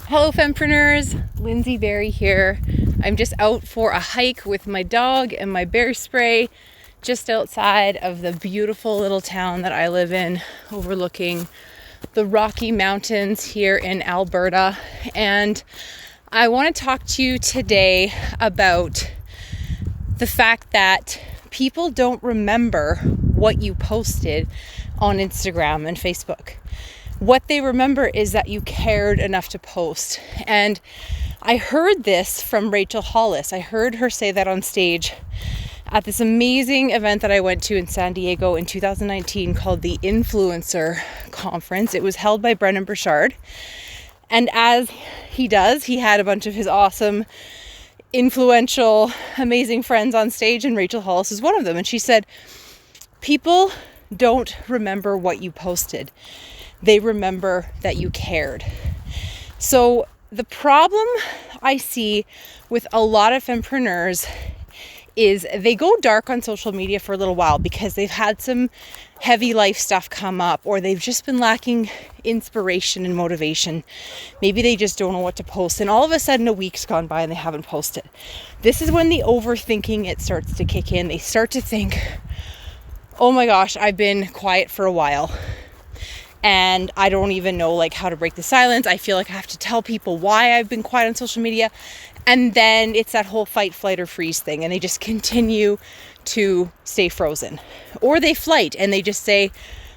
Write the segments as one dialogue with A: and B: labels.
A: Hello fempreneurs, Lyndsie Barrie here. I'm just out for a hike with my dog and my bear spray just outside of the beautiful little town that I live in, overlooking the Rocky Mountains here in Alberta. And I want to talk to you today about the fact that people don't remember what you posted on Instagram and Facebook. What they remember is that you cared enough to post. And I heard this from Rachel Hollis. I heard her say that on stage at this amazing event that I went to in San Diego in 2019 called the Influencer Conference. It was held by Brennan Burchard. And as he does, he had a bunch of his awesome, influential, amazing friends on stage, and Rachel Hollis is one of them. And she said, people don't remember what you posted. They remember that you cared. So the problem I see with a lot of fempreneurs is they go dark on social media for a little while because they've had some heavy life stuff come up, or they've just been lacking inspiration and motivation. Maybe they just don't know what to post, and all of a sudden a week's gone by and they haven't posted. This is when the overthinking it starts to kick in. They start to think, oh my gosh, I've been quiet for a while and I don't even know how to break the silence. I feel like I have to tell people why I've been quiet on social media. And then it's that whole fight, flight, or freeze thing. And they just continue to stay frozen. Or they flight and they just say,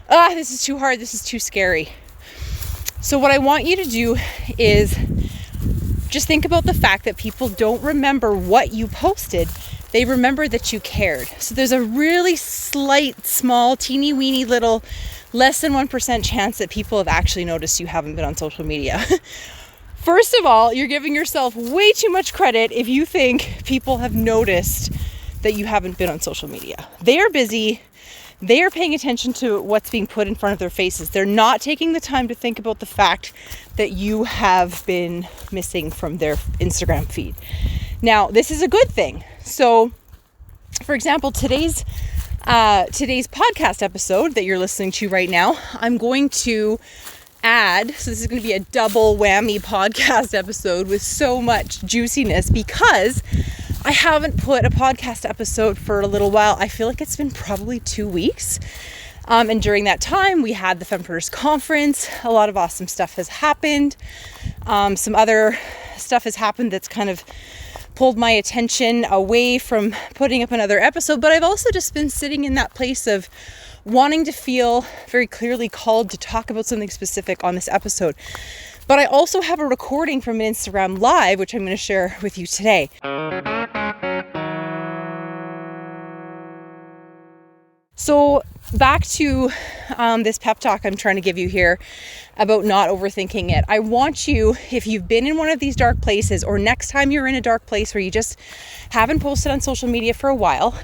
A: this is too hard. This is too scary. So what I want you to do is just think about the fact that people don't remember what you posted. They remember that you cared. So there's a really slight, small, teeny weeny little, less than 1% chance that people have actually noticed you haven't been on social media. First of all, you're giving yourself way too much credit if you think people have noticed that you haven't been on social media. They are busy. They are paying attention to what's being put in front of their faces. They're not taking the time to think about the fact that you have been missing from their Instagram feed. Now, this is a good thing. So, for example, today's podcast episode that you're listening to right now, I'm going to add, so this is going to be a double whammy podcast episode with so much juiciness because I haven't put a podcast episode for a little while. I feel like it's been probably 2 weeks. And during that time, we had the Fempreneurs Conference. A lot of awesome stuff has happened. Some other stuff has happened that's kind of pulled my attention away from putting up another episode, but I've also just been sitting in that place of wanting to feel very clearly called to talk about something specific on this episode. But I also have a recording from an Instagram Live, which I'm going to share with you today. So back to this pep talk I'm trying to give you here about not overthinking it. I want you, if you've been in one of these dark places, or next time you're in a dark place where you just haven't posted on social media for a while,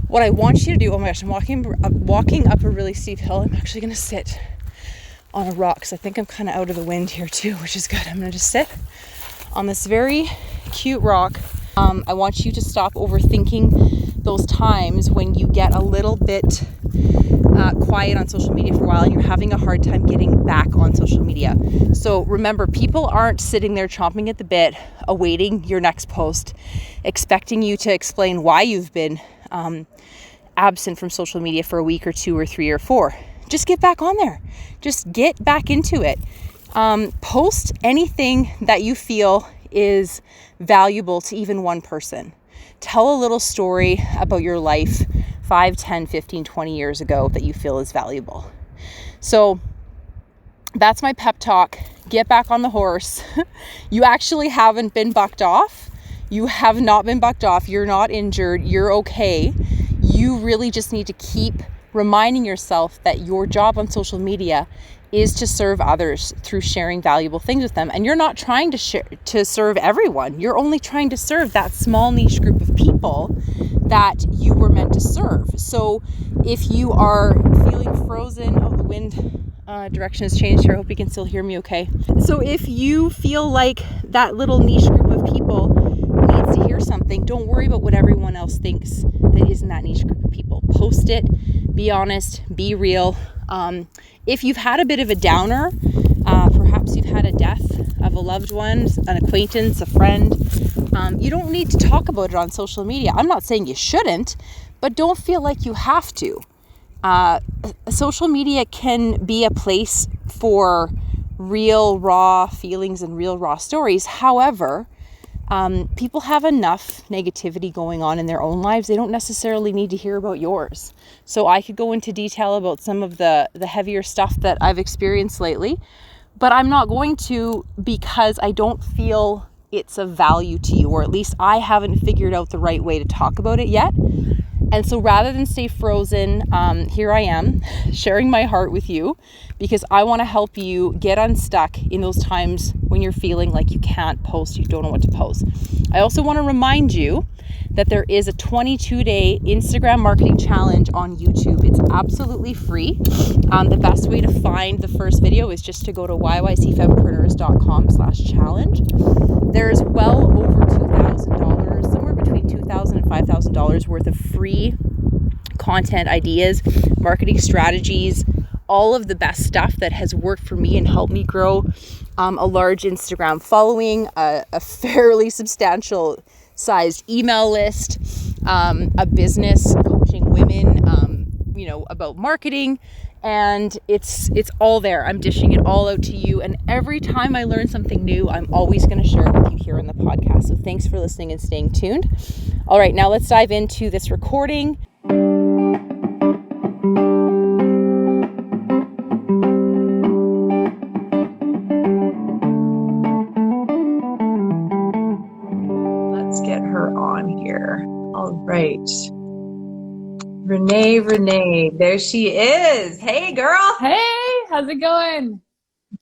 A: what I want you to do, oh my gosh, I'm walking up a really steep hill. I'm actually going to sit on a rock because I think I'm kind of out of the wind here too, which is good. I'm going to just sit on this very cute rock. I want you to stop overthinking those times when you get a little bit quiet on social media for a while and you're having a hard time getting back on social media. So remember, people aren't sitting there chomping at the bit, awaiting your next post, expecting you to explain why you've been absent from social media for a week or 2 or 3 or 4. Just get back on there. Just get back into it. Post anything that you feel is valuable to even one person. Tell a little story about your life 5, 10, 15, 20 years ago that you feel is valuable. So that's my pep talk. Get back on the horse. You actually haven't been bucked off. You have not been bucked off. You're not injured. You're okay. You really just need to keep reminding yourself that your job on social media is to serve others through sharing valuable things with them. And you're not trying to serve everyone. You're only trying to serve that small niche group of people that you were meant to serve. So if you are feeling frozen, the wind direction has changed here. I hope you can still hear me okay. So if you feel like that little niche group of people needs to hear something, don't worry about what everyone else thinks that isn't that niche group of people. Post it, be honest, be real. If you've had a bit of a downer, perhaps you've had a death of a loved one, an acquaintance, a friend, you don't need to talk about it on social media. I'm not saying you shouldn't, but don't feel like you have to. Social media can be a place for real raw feelings and real raw stories. However, people have enough negativity going on in their own lives. They don't necessarily need to hear about yours. So I could go into detail about some of the heavier stuff that I've experienced lately, but I'm not going to, because I don't feel it's of value to you, or at least I haven't figured out the right way to talk about it yet. And so rather than stay frozen, here I am sharing my heart with you, because I want to help you get unstuck in those times when you're feeling like you can't post, you don't know what to post. I also want to remind you that there is a 22-day Instagram marketing challenge on YouTube. It's absolutely free. The best way to find the first video is just to go to yycfempreneurs.com/challenge. There's well over $2,000, somewhere between $2,000 and $5,000 worth of free content ideas, marketing strategies, all of the best stuff that has worked for me and helped me grow a large Instagram following, a fairly substantial sized email list, a business coaching women, about marketing. And it's all there. I'm dishing it all out to you. And every time I learn something new, I'm always going to share it with you here on the podcast. So thanks for listening and staying tuned. All right, now let's dive into this recording. Let's get her on here. All right. Renee, there she is. Hey, girl.
B: Hey, how's it going?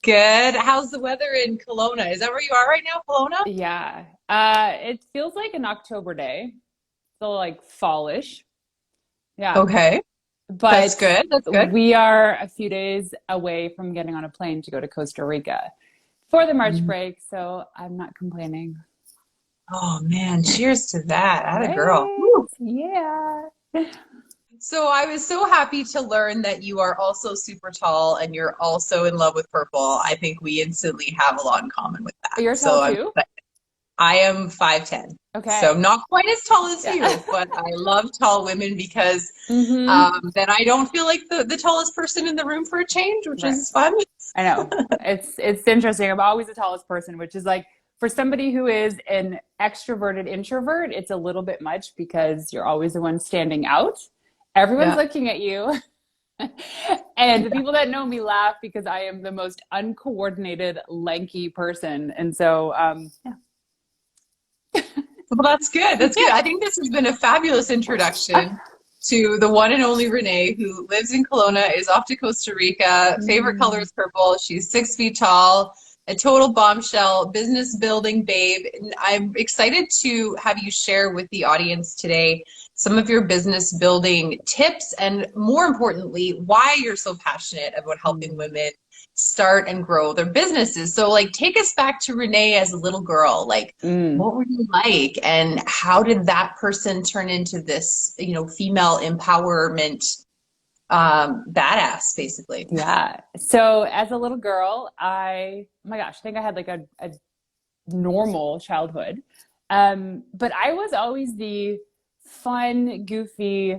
A: Good. How's the weather in Kelowna? Is that where you are right now, Kelowna?
B: Yeah, it feels like an October day, so like fallish. Yeah,
A: Okay. That's
B: but
A: good. That's good.
B: we are a few days away from getting on a plane to go to Costa Rica for the March
A: Mm.
B: break, so I'm not complaining.
A: Oh man, cheers to that. Atta girl.
B: Right?
A: Woo.
B: Yeah.
A: So I was so happy to learn that you are also super tall and you're also in love with purple. I think we instantly have a lot in common with that.
B: You're tall
A: So
B: too?
A: I am 5'10". So
B: Okay.
A: not quite as tall as you,
B: Yeah.
A: but I love tall women because
B: Mm-hmm.
A: then I don't feel like the tallest person in the room for a change, which
B: Right.
A: is fun.
B: I know. It's interesting. I'm always the tallest person, which is like for somebody who is an extroverted introvert, it's a little bit much because you're always the one standing out. Everyone's
A: Yeah.
B: looking at you. And the people that know me laugh because I am the most uncoordinated, lanky person. And so, yeah.
A: Well, that's good. That's good. I think this has been a fabulous introduction to the one and only Renee, who lives in Kelowna, is off to Costa Rica. Favorite color
B: Mm.
A: is purple. She's 6 feet tall, a total bombshell, business building babe. And I'm excited to have you share with the audience today some of your business building tips, and more importantly, why you're so passionate about helping women start and grow their businesses. So like, take us back to Renee as a little girl. Like,
B: Mm.
A: what were you like, and how did that person turn into this, female empowerment badass, basically?
B: Yeah. So as a little girl, oh my gosh, I think I had like a normal childhood. But I was always the fun, goofy,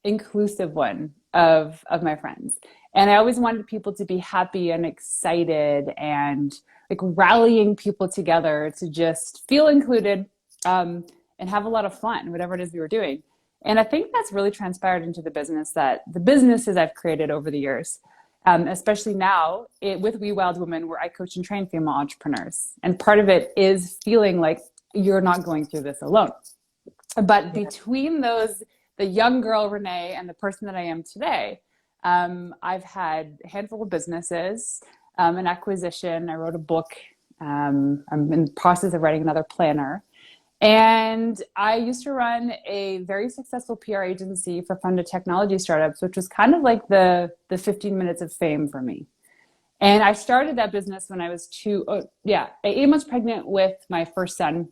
B: inclusive one of my friends. And I always wanted people to be happy and excited and like rallying people together to just feel included, and have a lot of fun, whatever it is we were doing. And I think that's really transpired into the businesses I've created over the years. Especially now with We Wild Women, where I coach and train female entrepreneurs. And part of it is feeling like you're not going through this alone. But between the young girl Renee and the person that I am today, I've had a handful of businesses, an acquisition. I wrote a book. I'm in the process of writing another planner. And I used to run a very successful PR agency for funded technology startups, which was kind of like the 15 minutes of fame for me. And I started that business when I was 8 months pregnant with my first son.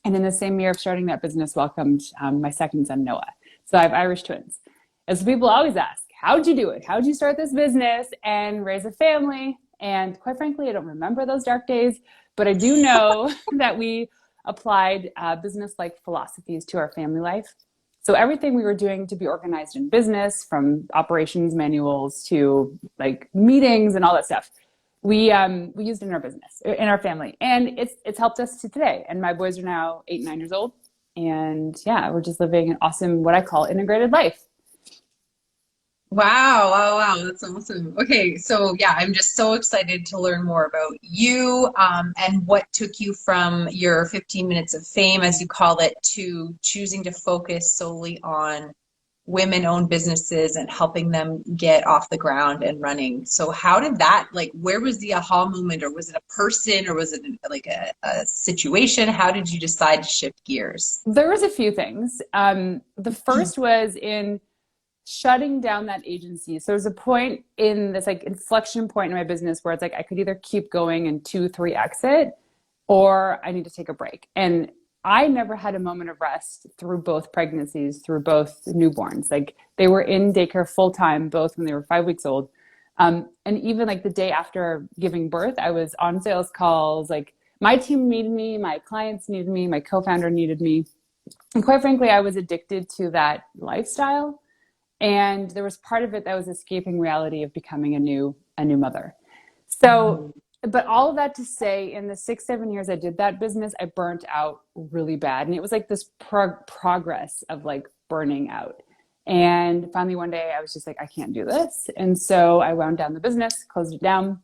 B: And in the same year of starting that business, welcomed my second son, Noah. So I have Irish twins. And so people always ask, how'd you do it? How'd you start this business and raise a family And quite frankly, I don't remember those dark days, but I do know that we applied business-like philosophies to our family life. So everything we were doing to be organized in business, from operations manuals to like meetings and all that stuff, we used in our business, in our family, and it's helped us to today. And my boys are now 8 and 9 years old, and yeah, we're just living an awesome, what I call integrated life.
A: Wow, wow, wow. That's awesome. Okay, so yeah, I'm just so excited to learn more about you and what took you from your 15 minutes of fame, as you call it, to choosing to focus solely on women-owned businesses and helping them get off the ground and running. So how did that, like, where was the aha moment, or was it a person, or was it like a situation? How did you decide to shift gears?
B: There was a few things. The first was in shutting down that agency. So there's a point in this like inflection point in my business where it's like I could either keep going and 2, 3 exit, or I need to take a break. And I never had a moment of rest through both pregnancies, through both newborns. Like they were in daycare full time, both when they were 5 weeks old. And even like the day after giving birth, I was on sales calls. Like my team needed me, my clients needed me, my co-founder needed me. And quite frankly, I was addicted to that lifestyle. And there was part of it that was escaping reality of becoming a new mother. So, but all of that to say, in the 6, 7 years I did that business, I burnt out really bad. And it was like this progress of like burning out. And finally one day I was just like, I can't do this. And so I wound down the business, closed it down,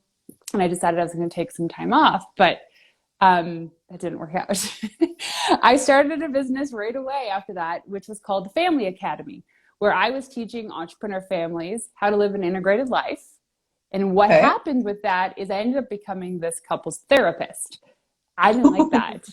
B: and I decided I was going to take some time off. But that didn't work out. I started a business right away after that, which was called the Family Academy, where I was teaching entrepreneur families how to live an integrated life. And what
A: Okay.
B: happened with that is I ended up becoming this couples therapist. I didn't like that.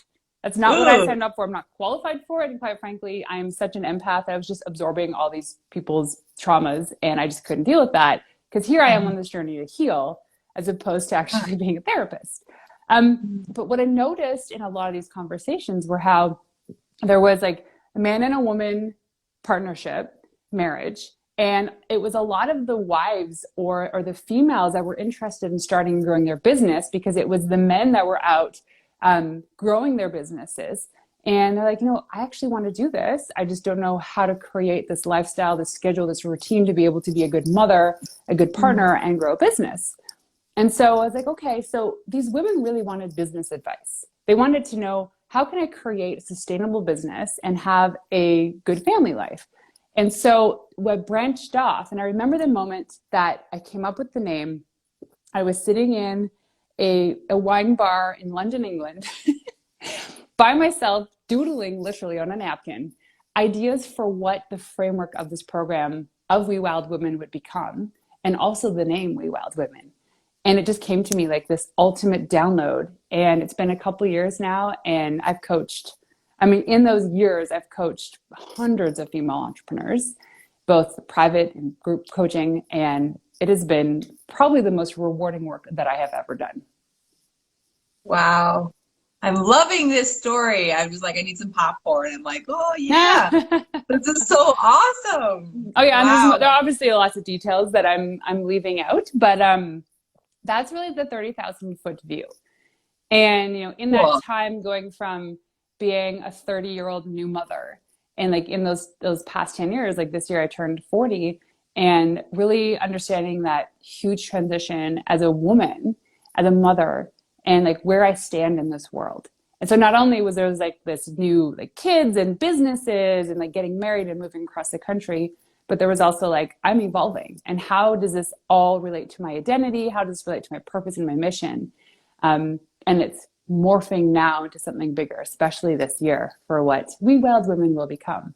B: That's not what I signed up for. I'm not qualified for it. And quite frankly, I am such an empath. I was just absorbing all these people's traumas, and I just couldn't deal with that. Because here I am on this journey to heal, as opposed to actually being a therapist. But what I noticed in a lot of these conversations were how there was like a man and a woman partnership, marriage, and it was a lot of the wives or the females that were interested in starting and growing their business, because it was the men that were out growing their businesses. And they're like, I actually want to do this. I just don't know how to create this lifestyle, this schedule, this routine to be able to be a good mother, a good partner, and grow a business. And so I was like, okay, so these women really wanted business advice. They wanted to know, how can I create a sustainable business and have a good family life? And so we branched off. And I remember the moment that I came up with the name. I was sitting in a wine bar in London, England, by myself, doodling literally on a napkin ideas for what the framework of this program of We Wild Women would become, and also the name We Wild Women. And it just came to me like this ultimate download. And it's been a couple years now, and I've coached, in those years, I've coached hundreds of female entrepreneurs, both private and group coaching. And it has been probably the most rewarding work that I have ever done.
A: Wow. I'm loving this story. I was like, I need some popcorn. I'm like, oh yeah, this is so awesome.
B: Oh yeah,
A: Wow.
B: and there are obviously lots of details that I'm leaving out, but that's really the 30,000 foot view. And in that
A: Cool.
B: time, going from being a 30-year-old new mother, and like in those past 10 years, like this year I turned 40, and really understanding that huge transition as a woman, as a mother, and like where I stand in this world. And so not only was there like this new like kids and businesses and like getting married and moving across the country, but there was also like, I'm evolving, and how does this all relate to my identity? How does this relate to my purpose and my mission? And it's morphing now into something bigger, especially this year, for what We Wild Women will become.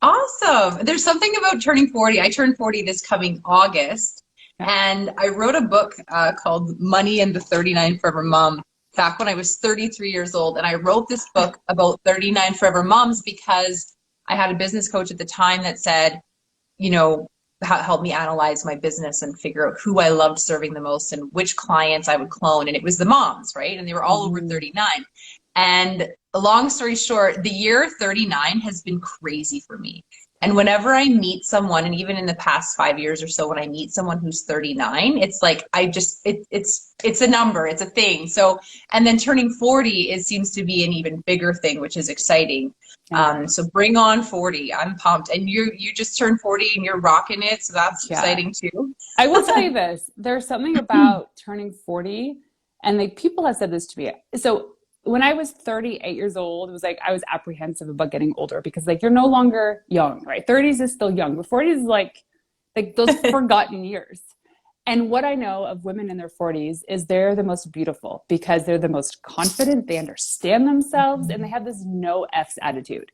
A: Awesome. There's something about turning 40. I turned 40 this coming August, and I wrote a book called Money and the 39 Forever Mom back when I was 33 years old. And I wrote this book about 39 Forever Moms because I had a business coach at the time that said, help me analyze my business and figure out who I loved serving the most and which clients I would clone. And it was the moms, right? And they were all over 39. And long story short, the year 39 has been crazy for me.
C: And whenever I meet someone, and even in the past 5 years or so, when I meet someone who's 39, it's like it's a number, it's a thing. So, and then turning 40 seems to be an even bigger thing, which is exciting. So bring on 40. I'm pumped. And you just turned 40 and you're rocking it, so that's exciting too.
B: I will tell you this. There's something about turning 40, and like people have said this to me. So when I was 38 years old, it was like I was apprehensive about getting older because like you're no longer young, right? 30s is still young, but 40s is like those forgotten years. And what I know of women in their 40s is they're the most beautiful because they're the most confident, they understand themselves, and they have this no F's attitude.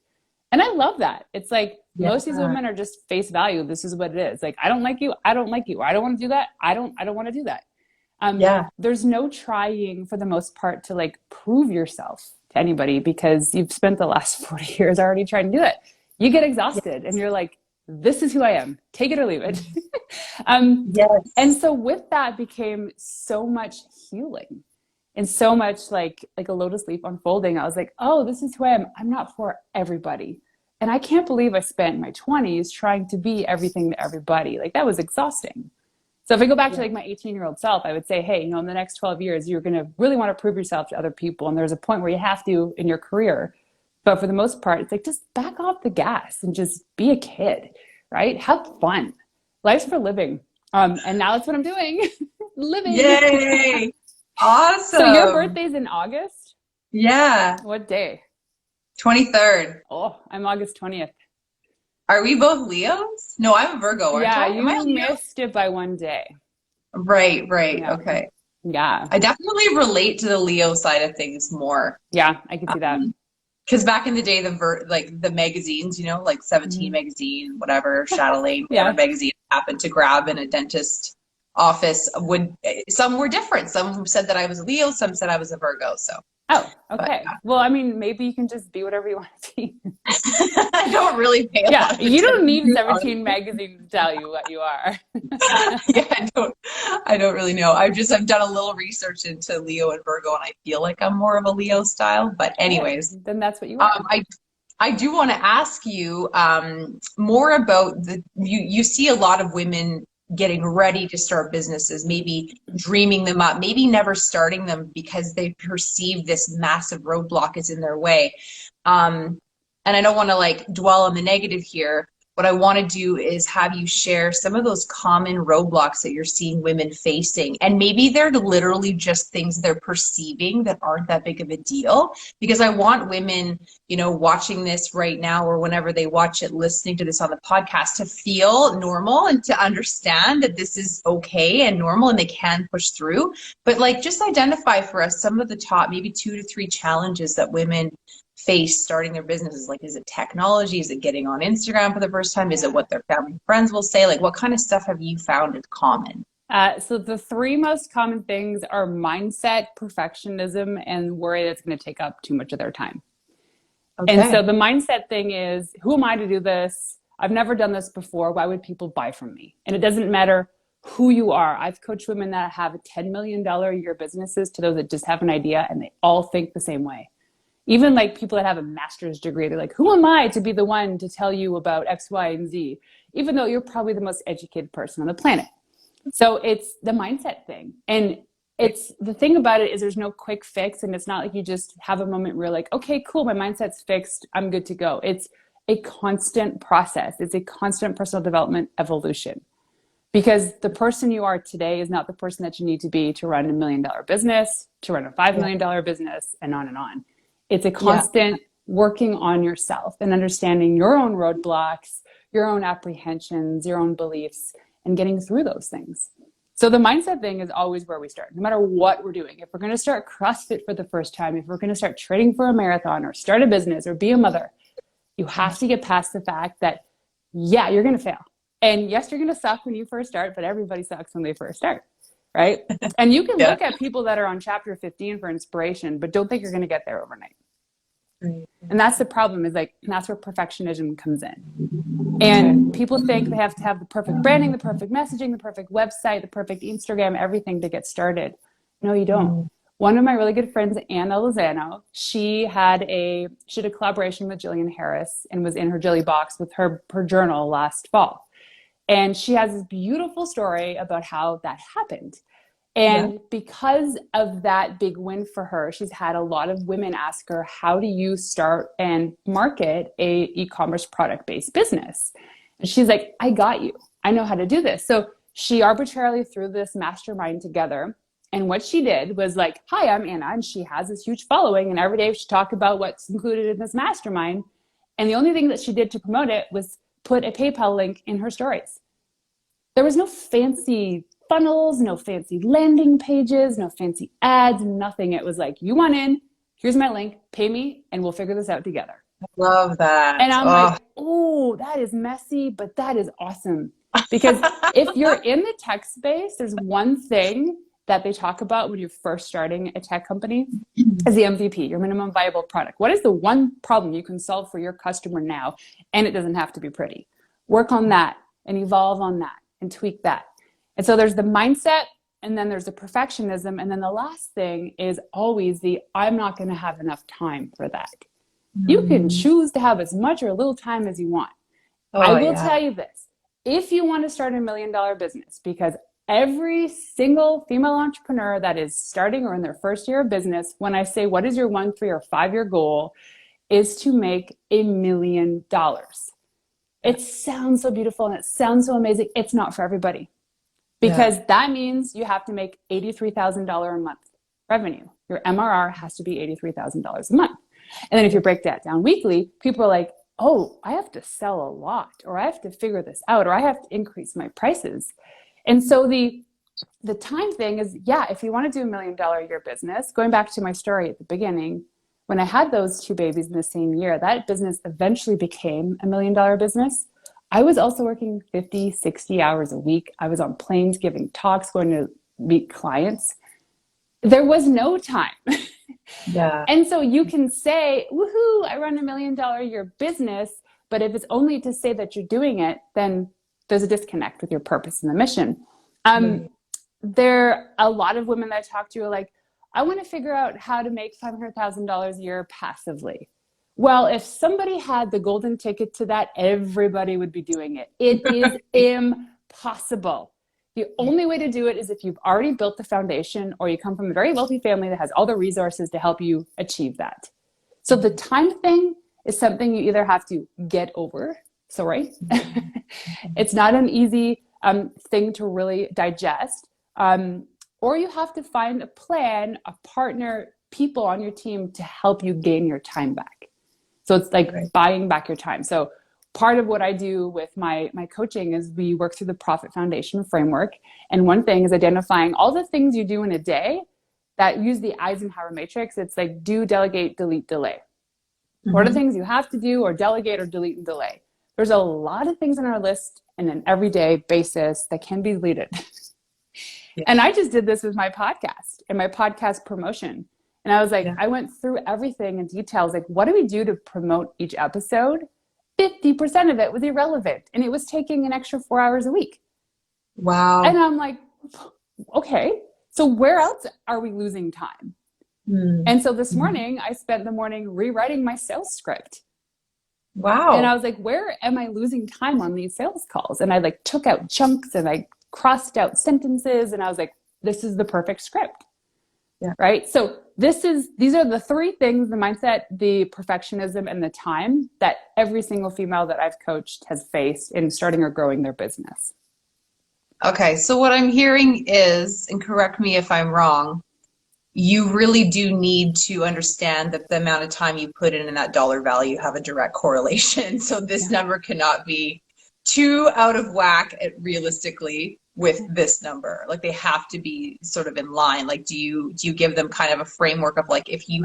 B: And I love that. It's like most of these women are just face value. This is what it is. Like, I don't like you. I don't like you. I don't want to do that. I don't want to do that. There's no trying for the most part to like prove yourself to anybody because you've spent the last 40 years already trying to do it. You get exhausted and you're like, this is who I am. Take it or leave it. And so with that became so much healing and so much like a lotus leaf unfolding. I was like, oh, this is who I am. I'm not for everybody. And I can't believe I spent my 20s trying to be everything to everybody. Like that was exhausting. So if I go back to like my 18-year-old self, I would say, hey, in the next 12 years, you're going to really want to prove yourself to other people. And there's a point where you have to in your career. But for the most part, it's like, just back off the gas and just be a kid, right? Have fun. Life's for living. And now that's what I'm doing. Living.
C: Yay. Awesome.
B: So your birthday's in August?
C: Yeah.
B: What day?
C: 23rd.
B: Oh, I'm August 20th.
C: Are we both Leos? No, I'm a Virgo, aren't I?
B: Yeah, you missed it by one day.
C: Right.
B: Yeah.
C: Okay.
B: Yeah.
C: I definitely relate to the Leo side of things more.
B: Yeah, I can see that.
C: Because back in the day, the magazines, like 17 magazine, whatever, Chatelaine, whatever magazine happened to grab in a dentist office some were different. Some said that I was a Leo, some said I was a Virgo. So.
B: Oh, okay. Well, I mean, maybe you can just be whatever you want to be.
C: I don't really pay a lot of
B: you don't need 17 magazines to tell you what you are.
C: I don't really know. I've done a little research into Leo and Virgo, and I feel like I'm more of a Leo style. But anyways,
B: then that's what you are.
C: I do want to ask you more about you see a lot of women getting ready to start businesses, maybe dreaming them up, maybe never starting them because they perceive this massive roadblock is in their way. And I don't want to like dwell on the negative here. What I want to do is have you share some of those common roadblocks that you're seeing women facing. And maybe they're literally just things they're perceiving that aren't that big of a deal. Because I want women, watching this right now or whenever they watch it, listening to this on the podcast, to feel normal and to understand that this is okay and normal and they can push through. But like, just identify for us some of the top, maybe 2 to 3 challenges that women face starting their businesses. Like, is it technology? Is it getting on Instagram for the first time? Is it what their family and friends will say? Like, what kind of stuff have you found is common?
B: So the 3 most common things are mindset, perfectionism, and worry that's going to take up too much of their time. Okay. And so the mindset thing is, who am I to do this? I've never done this before. Why would people buy from me? And it doesn't matter who you are. I've coached women that have $10 million a year businesses to those that just have an idea and they all think the same way. Even like people that have a master's degree, they're like, who am I to be the one to tell you about X, Y, and Z? Even though you're probably the most educated person on the planet. So it's the mindset thing. And it's the thing about it is there's no quick fix. And it's not like you just have a moment where you're like, okay, cool, my mindset's fixed, I'm good to go. It's a constant process. It's a constant personal development evolution. Because the person you are today is not the person that you need to be to run $1 million business, to run a $5 million business, and on and on. It's a constant working on yourself and understanding your own roadblocks, your own apprehensions, your own beliefs, and getting through those things. So the mindset thing is always where we start, no matter what we're doing. If we're going to start CrossFit for the first time, if we're going to start training for a marathon or start a business or be a mother, you have to get past the fact that, you're going to fail. And yes, you're going to suck when you first start, but everybody sucks when they first start. Right? And you can look at people that are on chapter 15 for inspiration, but don't think you're going to get there overnight. And that's the problem, is like, that's where perfectionism comes in. And people think they have to have the perfect branding, the perfect messaging, the perfect website, the perfect Instagram, everything to get started. No, you don't. One of my really good friends, Anna Lozano, she did a collaboration with Jillian Harris and was in her Jilly box with her journal last fall. And she has this beautiful story about how that happened.
C: Yeah.
B: And because of that big win for her, she's had a lot of women ask her, how do you start and market a e-commerce product-based business? And she's like, I got you. I know how to do this. So she arbitrarily threw this mastermind together. And what she did was like, hi, I'm Anna, and she has this huge following. And every day she talked about what's included in this mastermind. And the only thing that she did to promote it was put a PayPal link in her stories. There was no fancy funnels, no fancy landing pages, no fancy ads, nothing. It was like, you want in, here's my link, pay me, and we'll figure this out together.
C: Love that.
B: And I'm like, oh, that is messy, but that is awesome. Because if you're in the tech space, there's one thing that they talk about when you're first starting a tech company is the MVP, your minimum viable product. What is the one problem you can solve for your customer now? And it doesn't have to be pretty. Work on that and evolve on that and tweak that. And so there's the mindset, and then there's the perfectionism. And then the last thing is always the, I'm not going to have enough time for that. You can choose to have as much or a little time as you want. I will tell you this. If you want to start $1 million business, because every single female entrepreneur that is starting or in their first year of business, when I say, what is your 1, 3, or 5 year goal, is to make $1 million. It sounds so beautiful and it sounds so amazing. It's not for everybody, because that means you have to make $83,000 a month revenue. Your MRR has to be $83,000 a month. And then if you break that down weekly, people are like, oh, I have to sell a lot, or I have to figure this out, or I have to increase my prices. And so the time thing is, if you want to do $1 million a year business, going back to my story at the beginning, when I had those 2 babies in the same year, that business eventually became $1 million business. I was also working 50, 60 hours a week. I was on planes, giving talks, going to meet clients. There was no time. And so you can say, woohoo, I run $1 million a year business. But if it's only to say that you're doing it, then there's a disconnect with your purpose and the mission. There are a lot of women that I talk to are like, I want to figure out how to make $500,000 a year passively. Well, if somebody had the golden ticket to that, everybody would be doing it. It is impossible. The only way to do it is if you've already built the foundation, or you come from a very wealthy family that has all the resources to help you achieve that. So the time thing is something you either have to get over. So, right? It's not an easy thing to really digest. Or you have to find a plan, a partner, people on your team to help you gain your time back. So it's like buying back your time. So part of what I do with my coaching is we work through the Profit Foundation framework. And one thing is identifying all the things you do in a day that use the Eisenhower matrix. It's like do, delegate, delete, delay. What are the things you have to do, or delegate, or delete and delay? There's a lot of things on our list on an everyday basis that can be deleted. And I just did this with my podcast and my podcast promotion. And I was like, I went through everything in details. Like, what do we do to promote each episode? 50% of it was irrelevant. And it was taking an extra 4 hours a week.
C: Wow.
B: And I'm like, okay, so where else are we losing time? And so this morning, I spent the morning rewriting my sales script.
C: Wow.
B: And I was like, where am I losing time on these sales calls? And I like took out chunks and I crossed out sentences. And I was like, this is the perfect script. Right? So these are the 3 things, the mindset, the perfectionism, and the time that every single female that I've coached has faced in starting or growing their business.
C: Okay. So what I'm hearing is, and correct me if I'm wrong, you really do need to understand that the amount of time you put in and that dollar value have a direct correlation. So this number cannot be too out of whack realistically with this number. Like they have to be sort of in line. Like do you give them kind of a framework of like, if you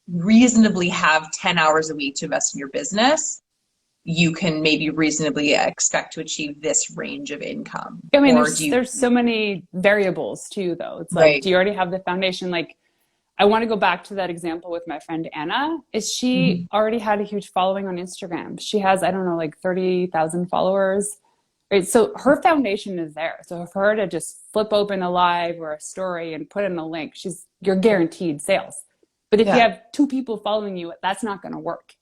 C: reasonably have 10 hours a week to invest in your business, you can maybe reasonably expect to achieve this range of income.
B: I mean, there's so many variables too, though. It's like, do you already have the foundation? Like, I want to go back to that example with my friend Anna. Is she already had a huge following on Instagram? She has, I don't know, like 30,000 followers. right? So her foundation is there. So for her to just flip open a live or a story and put in a link, you're guaranteed sales. But if you have two people following you, that's not going to work,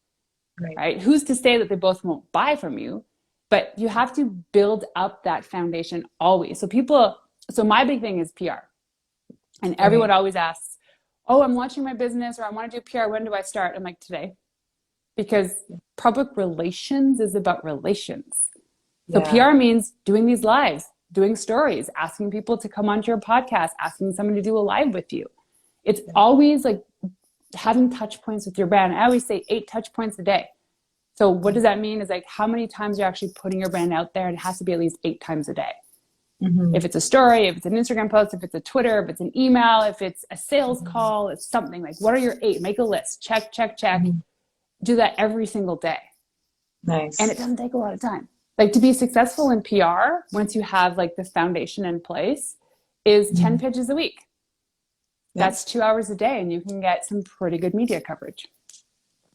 B: right? Who's to say that they both won't buy from you? But you have to build up that foundation always. So my big thing is PR. And everyone always asks, oh, I'm launching my business, or I want to do PR. When do I start? I'm like, today. Because public relations is about relations. So PR means doing these lives, doing stories, asking people to come onto your podcast, asking someone to do a live with you. It's always like having touch points with your brand. I always say 8 touch points a day. So what does that mean? Is like how many times you're actually putting your brand out there, and it has to be at least 8 times a day. If it's a story, if it's an Instagram post, if it's a Twitter, if it's an email, if it's a sales call, it's something like, what are your 8? Make a list. Check, check, check. Do that every single day.
C: Nice.
B: And it doesn't take a lot of time. Like to be successful in PR, once you have like the foundation in place, is 10 pitches a week. That's 2 hours a day, and you can get some pretty good media coverage.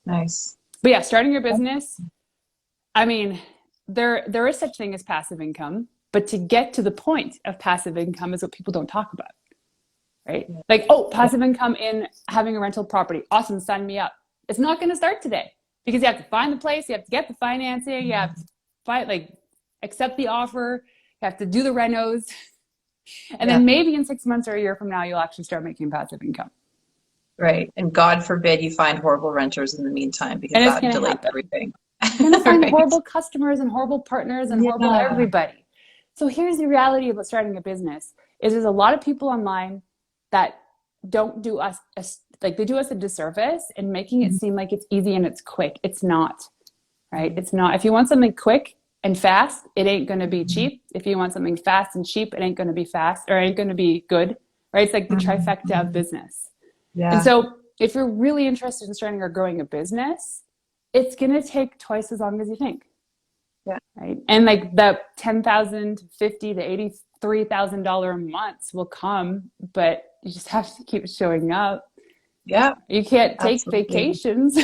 C: Nice.
B: But yeah, starting your business, I mean, there is such thing as passive income, but to get to the point of passive income is what people don't talk about, right? Like, oh, passive income in having a rental property. Awesome, sign me up. It's not going to start today because you have to find the place, you have to get the financing, you have to accept the offer, you have to do the renos. And then maybe in 6 months or a year from now, you'll actually start making passive income.
C: Right. And God forbid you find horrible renters in the meantime, because that delays everything.
B: You're going to find horrible customers and horrible partners and horrible everybody. So here's the reality about starting a business is there's a lot of people online that don't do us, they do us a disservice in making it seem like it's easy and it's quick. It's not, right? It's not. If you want something quick and fast, it ain't going to be cheap. If you want something fast and cheap, it ain't going to be fast or ain't going to be good, right? It's like the trifecta of business. Yeah. And so if you're really interested in starting or growing a business, it's going to take twice as long as you think. Yeah. Right. And like the $10,000 to $50,000 to $83,000 months will come, but you just have to keep showing up.
C: Yeah.
B: You can't take vacations.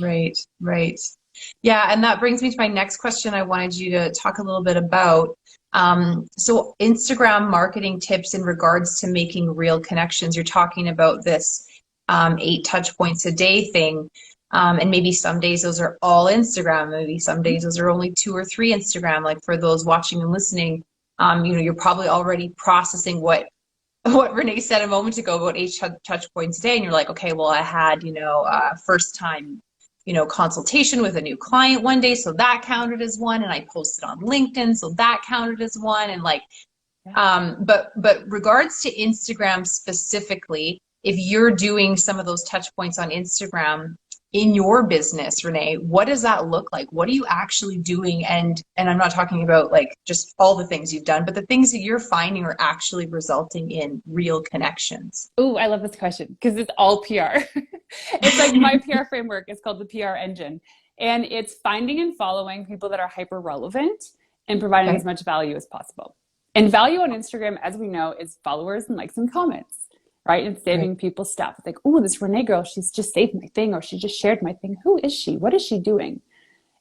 C: Right. Right. Yeah. And that brings me to my next question. I wanted you to talk a little bit about. So Instagram marketing tips in regards to making real connections. You're talking about this 8 touch points a day thing. And maybe some days those are all Instagram. Maybe some days those are only 2 or 3 Instagram. Like for those watching and listening, you're probably already processing what Renee said a moment ago about 8 touch points a day. And you're like, okay, well, I had, first time, consultation with a new client one day. So that counted as one. And I posted on LinkedIn. So that counted as one. And but regards to Instagram specifically, if you're doing some of those touch points on Instagram, in your business, Renee, what does that look like? What are you actually doing? And I'm not talking about like just all the things you've done, but the things that you're finding are actually resulting in real connections.
B: Oh, I love this question because it's all PR. It's like my PR framework is called the PR engine. And it's finding and following people that are hyper relevant and providing as much value as possible. And value on Instagram, as we know, is followers and likes and comments. Right? And saving people's stuff. It's like, oh, this Renee girl, she's just saved my thing, or she just shared my thing. Who is she? What is she doing?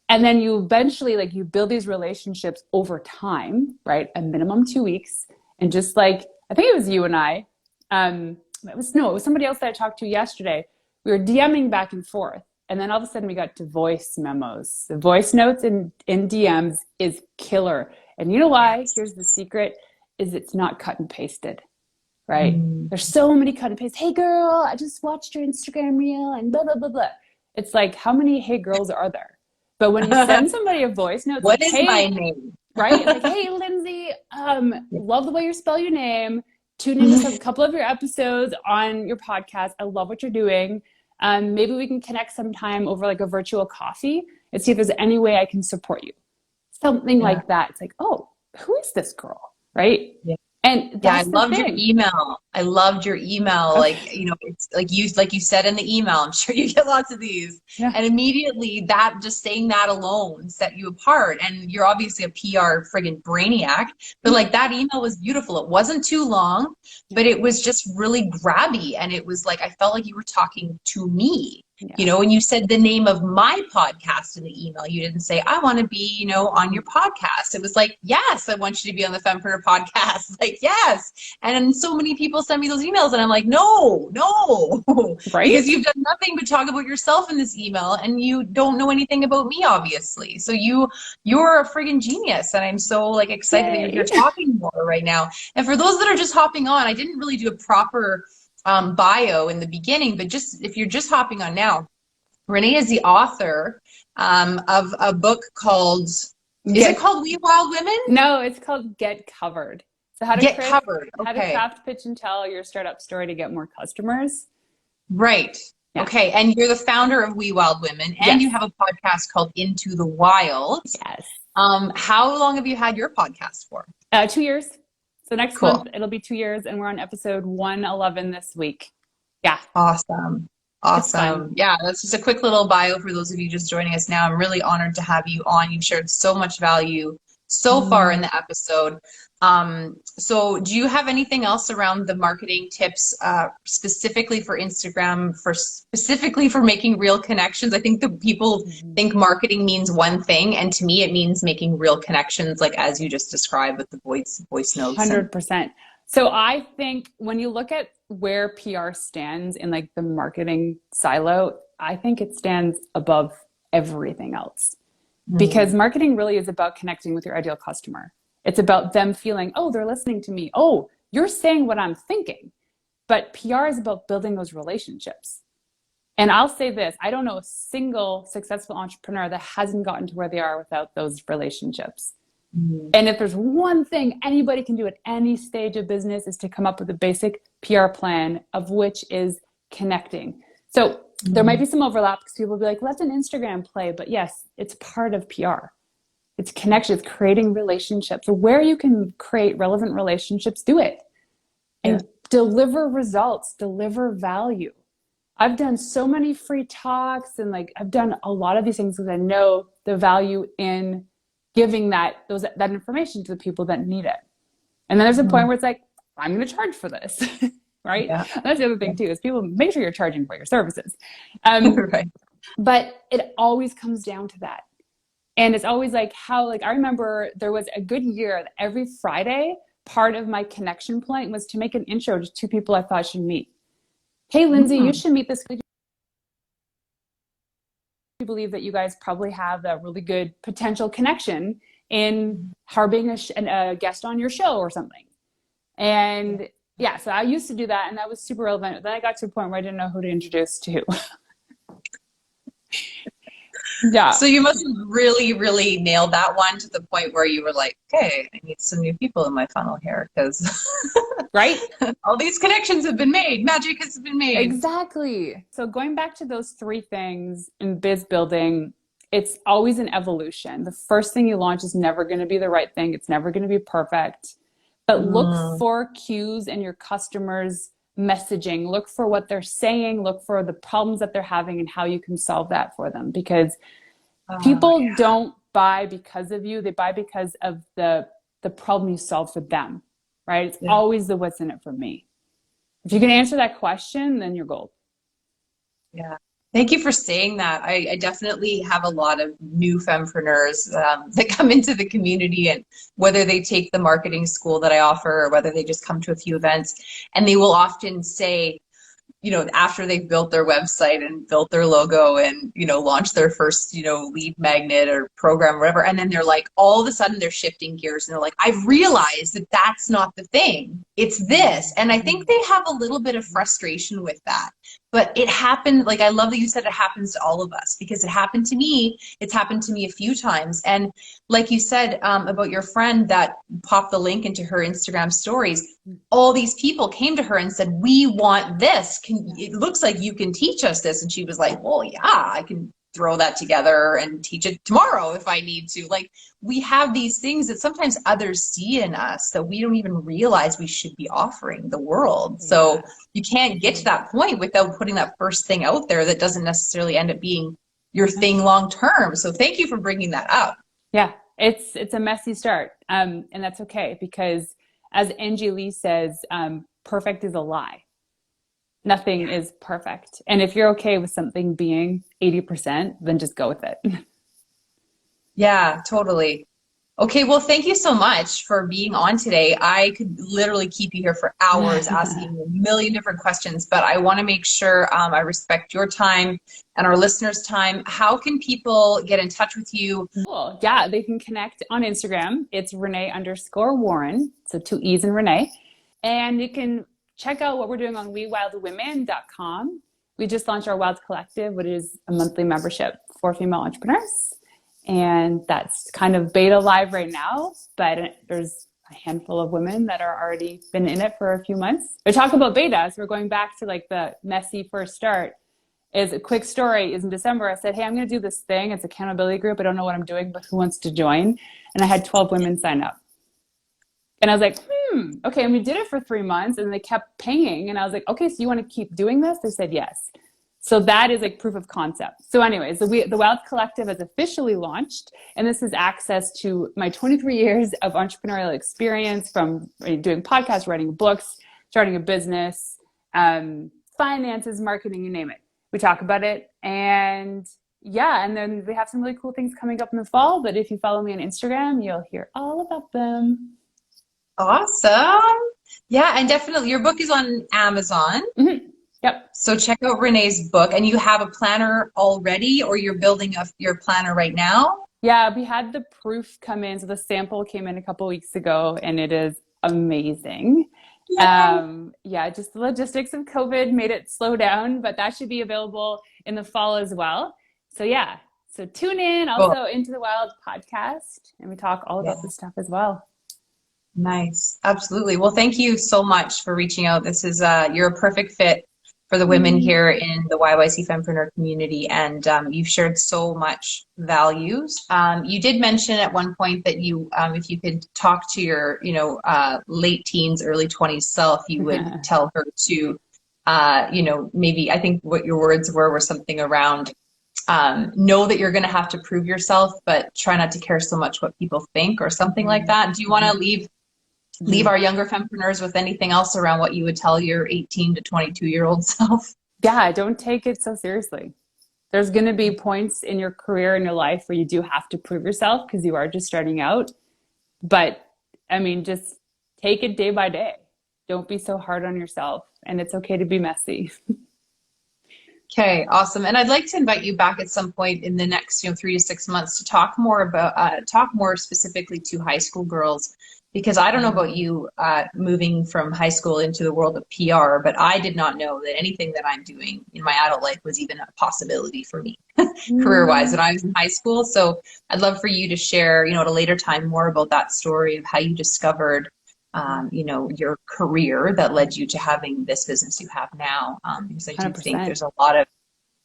B: And then you eventually, you build these relationships over time, right? A minimum 2 weeks. And just like, I think it was you and I, it was somebody else that I talked to yesterday. We were DMing back and forth. And then all of a sudden we got to voice memos. The voice notes in DMs is killer. And you know why? Here's the secret, is it's not cut and pasted. Right? There's so many cut and paste. Hey girl, I just watched your Instagram reel and blah, blah, blah, blah. It's like, how many hey girls are there? But when you send somebody a voice note,
C: what is my name?
B: Right? It's like, hey Lyndsie, love the way you spell your name. Tune into a couple of your episodes on your podcast. I love what you're doing. Maybe we can connect sometime over like a virtual coffee and see if there's any way I can support you. Something like that. It's like, oh, who is this girl? Right? Yeah. And
C: I loved your email. I loved your email. It's like you said in the email, I'm sure you get lots of these. Yeah. And immediately that, just saying that alone set you apart. And you're obviously a PR friggin' brainiac, but that email was beautiful. It wasn't too long, but it was just really grabby. And it was like, I felt like you were talking to me. You know, when you said the name of my podcast in the email, you didn't say, I want to be, you know, on your podcast. It was like, yes, I want you to be on the Fempreneur podcast. Like, yes. And so many people send me those emails and I'm like, no,
B: Right?
C: because you've done nothing but talk about yourself in this email and you don't know anything about me, obviously. So you're a friggin' genius. And I'm so like excited that you're here talking more right now. And for those that are just hopping on, I didn't really do a proper bio in the beginning, but just if you're just hopping on now, Renee is the author of a book called, is it called We Wild Women?
B: No, it's called Get Covered. So how to how to craft, pitch, and tell your startup story to get more customers.
C: Right. Yeah. Okay. And you're the founder of We Wild Women, and you have a podcast called Into the Wild.
B: Yes.
C: How long have you had your podcast for?
B: 2 years. So next month it'll be 2 years, and we're on episode 111 this week. Yeah.
C: Awesome. Yeah, that's just a quick little bio for those of you just joining us now. I'm really honored to have you on. You've shared so much value so far in the episode. So do you have anything else around the marketing tips, specifically for Instagram, specifically for making real connections? I think that people think marketing means one thing, and to me, it means making real connections, like as you just described with the voice notes.
B: 100%. So I think when you look at where PR stands in like the marketing silo, I think it stands above everything else, because marketing really is about connecting with your ideal customer. It's about them feeling, oh, they're listening to me. Oh, you're saying what I'm thinking. But PR is about building those relationships. And I'll say this, I don't know a single successful entrepreneur that hasn't gotten to where they are without those relationships. And if there's one thing anybody can do at any stage of business, is to come up with a basic PR plan, of which is connecting. So there might be some overlap, because people will be like, that's an Instagram play. But yes, it's part of PR. It's connection, it's creating relationships. So where you can create relevant relationships, do it. And deliver results, deliver value. I've done so many free talks, and like I've done a lot of these things because I know the value in giving that information to the people that need it. And then there's a point where it's like, I'm going to charge for this, right? Yeah. That's the other thing too, is people make sure you're charging for your services.
C: Right.
B: But it always comes down to that. And it's always like how, like, I remember there was a good year that every Friday, part of my connection point was to make an intro to 2 people I thought I should meet. Hey, Lyndsie, you should meet this. I believe that you guys probably have a really good potential connection in harboring a guest on your show or something. And yeah, so I used to do that, and that was super relevant. Then I got to a point where I didn't know who to introduce to. Yeah.
C: So you must have really, really nailed that one to the point where you were like, okay, I need some new people in my funnel here, because
B: right?
C: all these connections have been made. Magic has been made.
B: Exactly. So going back to those 3 things in biz building, it's always an evolution. The first thing you launch is never going to be the right thing. It's never going to be perfect. But look for cues in your customers' messaging. Look for what they're saying. Look for the problems that they're having and how you can solve that for them. Because people don't buy because of you. They buy because of the problem you solve for them, right? It's always the what's in it for me. If you can answer that question, then you're gold.
C: Yeah. Thank you for saying that. I definitely have a lot of new fempreneurs that come into the community, and whether they take the marketing school that I offer or whether they just come to a few events, and they will often say, you know, after they've built their website and built their logo and, you know, launched their first, you know, lead magnet or program or whatever, and then they're like, all of a sudden they're shifting gears and they're like, I've realized that that's not the thing. It's this. And I think they have a little bit of frustration with that. But it happened, like, I love that you said it happens to all of us, because it happened to me. It's happened to me a few times. And like you said about your friend that popped the link into her Instagram stories, all these people came to her and said, we want this. It looks like you can teach us this. And she was like, well, yeah, I can throw that together and teach it tomorrow if I need to. Like, we have these things that sometimes others see in us that we don't even realize we should be offering the world. So you can't get to that point without putting that first thing out there that doesn't necessarily end up being your thing long term. So thank you for bringing that up.
B: Yeah, it's a messy start, and that's okay, because as Angie Lee says, perfect is a lie. Nothing is perfect. And if you're okay with something being 80%, then just go with it.
C: Yeah, totally. Okay, well, thank you so much for being on today. I could literally keep you here for hours asking you a million different questions, but I want to make sure I respect your time and our listeners' time. How can people get in touch with you?
B: Cool. Yeah, they can connect on Instagram. It's Renee_Warren. So 2 E's in Renee. And you can check out what we're doing on wewildwomen.com. We just launched our Wild Collective, which is a monthly membership for female entrepreneurs. And that's kind of beta live right now, but there's a handful of women that are already been in it for a few months. We talk about beta, so we're going back to like the messy first start. Is a quick story is in December, I said, hey, I'm going to do this thing. It's an accountability group. I don't know what I'm doing, but who wants to join? And I had 12 women sign up. And I was like, okay. And we did it for 3 months and they kept paying. And I was like, okay, so you want to keep doing this? They said, yes. So that is like proof of concept. So anyways, the Wild Collective has officially launched, and this is access to my 23 years of entrepreneurial experience from doing podcasts, writing books, starting a business, finances, marketing, you name it. We talk about it. And yeah, and then we have some really cool things coming up in the fall, but if you follow me on Instagram, you'll hear all about them.
C: Awesome. Yeah, and definitely your book is on Amazon.
B: Mm-hmm. Yep.
C: So check out Renee's book. And you have a planner already, or you're building your planner right now?
B: Yeah, we had the proof come in. So the sample came in a couple weeks ago, and it is amazing. Yeah, just the logistics of COVID made it slow down, but that should be available in the fall as well. So yeah, so tune in also Into the Wild podcast, and we talk all about this stuff as well.
C: Nice. Absolutely. Well, thank you so much for reaching out. This is, you're a perfect fit for the women here in the YYC Fempreneur community, and you've shared so much values. You did mention at one point that you, if you could talk to your, late teens, early 20s self, you would tell her to, maybe, I think what your words were something around, know that you're going to have to prove yourself, but try not to care so much what people think, or something like that. Do you want to leave our younger fempreneurs with anything else around what you would tell your 18 to 22-year-old self?
B: Yeah, don't take it so seriously. There's going to be points in your career, in your life, where you do have to prove yourself because you are just starting out. But I mean, just take it day by day. Don't be so hard on yourself, and it's okay to be messy.
C: Okay, awesome. And I'd like to invite you back at some point in the next 3 to 6 months to talk more specifically to high school girls. Because I don't know about you moving from high school into the world of PR, but I did not know that anything that I'm doing in my adult life was even a possibility for me career-wise when I was in high school. So I'd love for you to share, at a later time, more about that story of how you discovered, your career that led you to having this business you have now. Because I do 100%. Think there's a lot of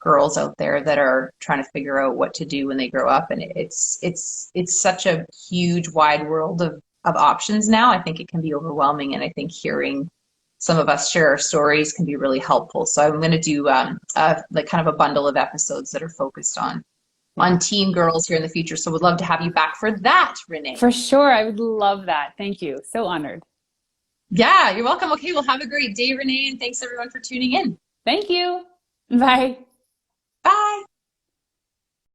C: girls out there that are trying to figure out what to do when they grow up. And it's such a huge, wide world of options now. I think it can be overwhelming, and I think hearing some of us share our stories can be really helpful. So I'm going to do like kind of a bundle of episodes that are focused on teen girls here in the future. So would love to have you back for that, Renee.
B: For sure. I would love that. Thank you. So honored.
C: Yeah, you're welcome. Okay, well, have a great day, Renee, and thanks everyone for tuning in.
B: Thank you. Bye.